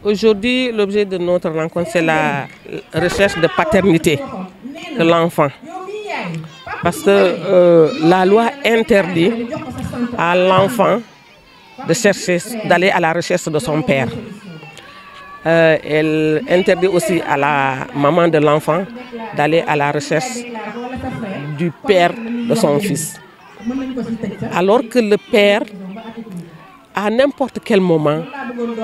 Aujourd'hui, l'objet de notre rencontre, c'est la recherche de paternité de l'enfant. Parce que la loi interdit à l'enfant d'aller à la recherche de son père. Elle interdit aussi à la maman de l'enfant d'aller à la recherche du père de son fils. Alors que le père, à n'importe quel moment,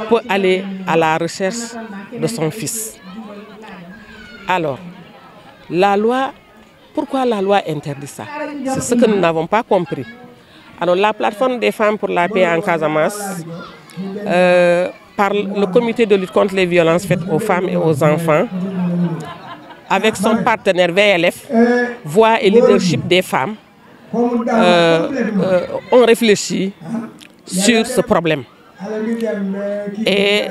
peut aller à la recherche de son fils. Alors, pourquoi la loi interdit ça? C'est ce que nous n'avons pas compris. Alors, la plateforme des femmes pour la paix en Casamance, par le comité de lutte contre les violences faites aux femmes et aux enfants, avec son partenaire VLF, Voix et Leadership des femmes, ont réfléchi sur ce problème. Et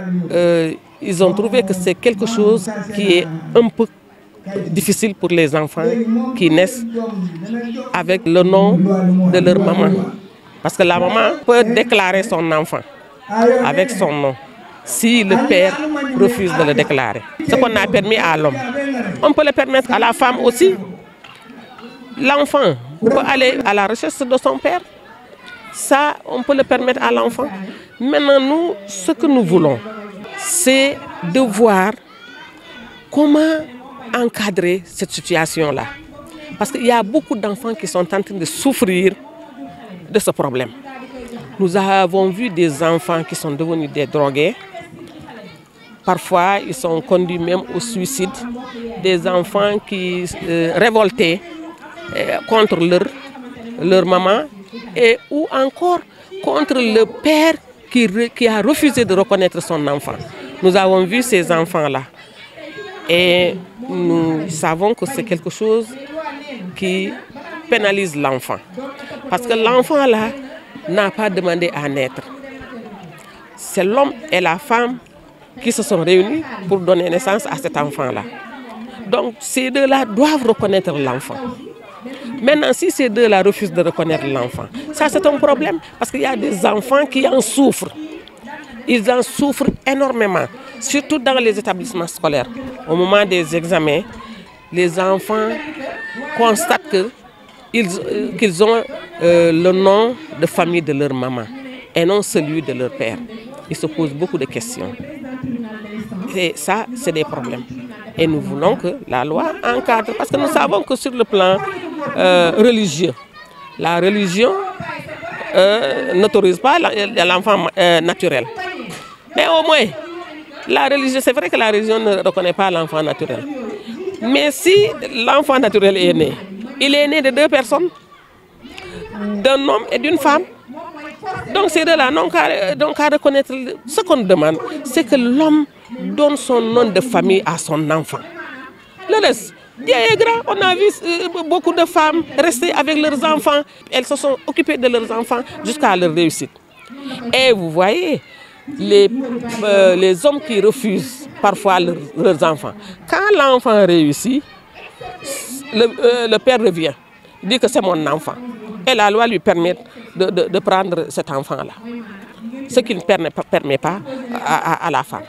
ils ont trouvé que c'est quelque chose qui est un peu difficile pour les enfants qui naissent avec le nom de leur maman. Parce que la maman peut déclarer son enfant avec son nom si le père refuse de le déclarer. Ce qu'on a permis à l'homme, on peut le permettre à la femme aussi. L'enfant peut aller à la recherche de son père. Ça, on peut le permettre à l'enfant. Maintenant, nous, ce que nous voulons, c'est de voir comment encadrer cette situation-là. Parce qu'il y a beaucoup d'enfants qui sont en train de souffrir de ce problème. Nous avons vu des enfants qui sont devenus des drogués. Parfois, ils sont conduits même au suicide. Des enfants qui révoltés contre leur maman ou encore contre le père qui a refusé de reconnaître son enfant. Nous avons vu ces enfants-là et nous savons que c'est quelque chose qui pénalise l'enfant. Parce que l'enfant-là n'a pas demandé à naître. C'est l'homme et la femme qui se sont réunis pour donner naissance à cet enfant-là. Donc ces deux-là doivent reconnaître l'enfant. Maintenant, si ces deux-là refusent de reconnaître l'enfant, ça c'est un problème parce qu'il y a des enfants qui en souffrent. Ils en souffrent énormément, surtout dans les établissements scolaires. Au moment des examens, les enfants constatent qu'ils ont le nom de famille de leur maman et non celui de leur père. Ils se posent beaucoup de questions. Et ça, c'est des problèmes. Et nous voulons que la loi encadre, parce que nous savons que sur le plan religieux, la religion n'autorise pas l'enfant naturel. Mais au moins, la religion, c'est vrai que la religion ne reconnaît pas l'enfant naturel. Mais si l'enfant naturel est né, il est né de deux personnes, d'un homme et d'une femme. Donc ces deux-là n'ont qu'à reconnaître. Ce qu'on demande, c'est que l'homme donne son nom de famille à son enfant. Le reste, Dieu est grand. On a vu beaucoup de femmes rester avec leurs enfants. Elles se sont occupées de leurs enfants jusqu'à leur réussite. Et vous voyez, les hommes qui refusent parfois leurs enfants. Quand l'enfant réussit, le père revient, dit que c'est mon enfant. Et la loi lui permet de prendre cet enfant-là. Ce qui ne permet pas à la femme.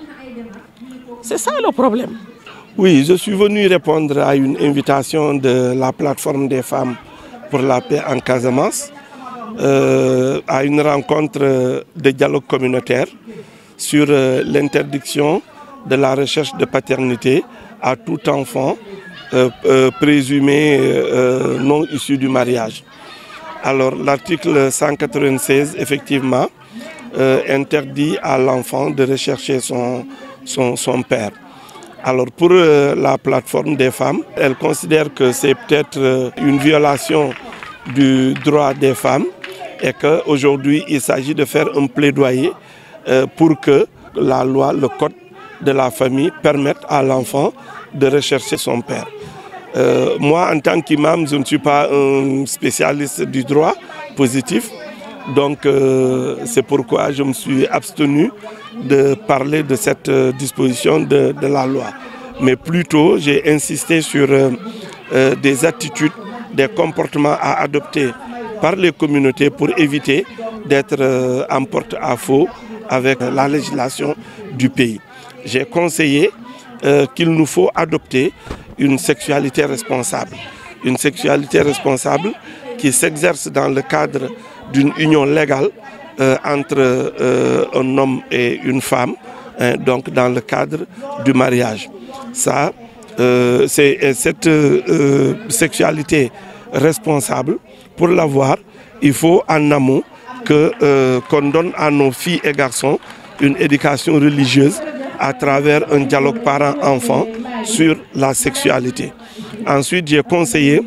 C'est ça le problème. Oui, je suis venu répondre à une invitation de la plateforme des femmes pour la paix en Casamance, à une rencontre de dialogue communautaire sur l'interdiction de la recherche de paternité à tout enfant présumé non issu du mariage. Alors l'article 196, effectivement, interdit à l'enfant de rechercher son père. Alors pour la plateforme des femmes, elle considère que c'est peut-être une violation du droit des femmes et qu'aujourd'hui il s'agit de faire un plaidoyer pour que la loi, le code de la famille permette à l'enfant de rechercher son père. Moi, en tant qu'imam, je ne suis pas un spécialiste du droit positif. Donc, c'est pourquoi je me suis abstenu de parler de cette disposition de la loi. Mais plutôt, j'ai insisté sur des attitudes, des comportements à adopter par les communautés pour éviter d'être en porte-à-faux avec la législation du pays. j'ai conseillé qu'il nous faut adopter une sexualité responsable. Une sexualité responsable qui s'exerce dans le cadre d'une union légale entre un homme et une femme, donc dans le cadre du mariage. Ça, c'est cette sexualité responsable. Pour l'avoir, il faut en amont qu'on donne à nos filles et garçons une éducation religieuse à travers un dialogue parent-enfant sur la sexualité. Ensuite, j'ai conseillé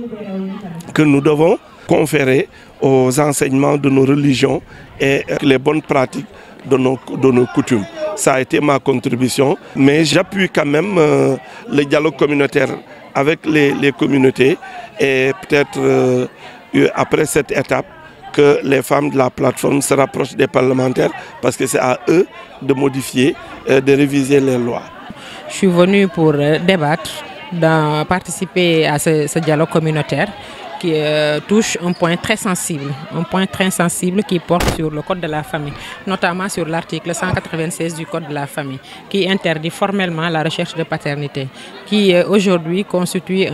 que nous devons conférer aux enseignements de nos religions et les bonnes pratiques de nos coutumes. Ça a été ma contribution, mais j'appuie quand même le dialogue communautaire avec les communautés et peut-être après cette étape que les femmes de la plateforme se rapprochent des parlementaires parce que c'est à eux de modifier, de réviser les lois. Je suis venue pour débattre, participer à ce dialogue communautaire qui touche un point très sensible qui porte sur le code de la famille, notamment sur l'article 196 du code de la famille, qui interdit formellement la recherche de paternité, qui aujourd'hui constitue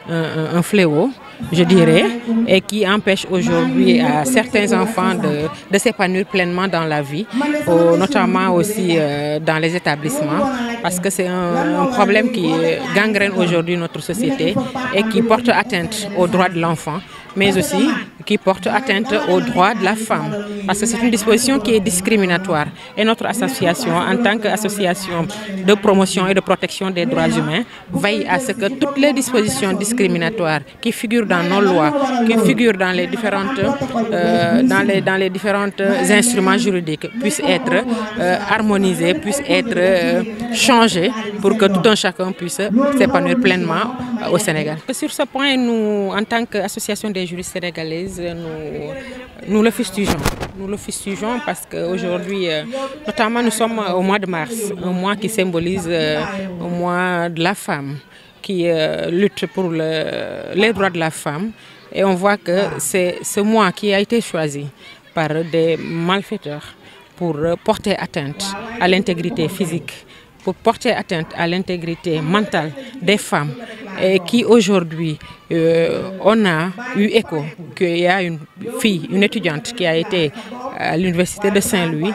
un fléau, je dirais, et qui empêche aujourd'hui à certains enfants de s'épanouir pleinement dans la vie, notamment aussi dans les établissements, parce que c'est un problème qui gangrène aujourd'hui notre société et qui porte atteinte aux droits de l'enfant, mais aussi qui porte atteinte aux droits de la femme, parce que c'est une disposition qui est discriminatoire. Et notre association, en tant qu'association de promotion et de protection des droits humains, veille à ce que toutes les dispositions discriminatoires qui figurent dans nos lois, qui figurent dans les différentes, instruments juridiques puissent être harmonisées, puissent être changées pour que tout un chacun puisse s'épanouir pleinement au Sénégal. Sur ce point, nous, en tant qu'association des juristes sénégalaises, nous le fustigeons. Nous le fustigeons parce qu'aujourd'hui, notamment nous sommes au mois de mars, un mois qui symbolise un mois de la femme, qui lutte pour les droits de la femme. Et on voit que c'est ce mois qui a été choisi par des malfaiteurs pour porter atteinte à l'intégrité physique, pour porter atteinte à l'intégrité mentale des femmes, et qui aujourd'hui, on a eu écho qu'il y a une fille, une étudiante qui a été à l'université de Saint-Louis,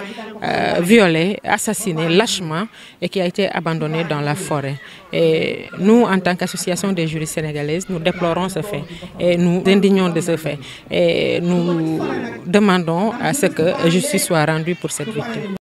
violée, assassinée lâchement et qui a été abandonnée dans la forêt. Et nous, en tant qu'association des juristes sénégalaises, nous déplorons ce fait et nous indignons de ce fait. Et nous demandons à ce que justice soit rendue pour cette victime.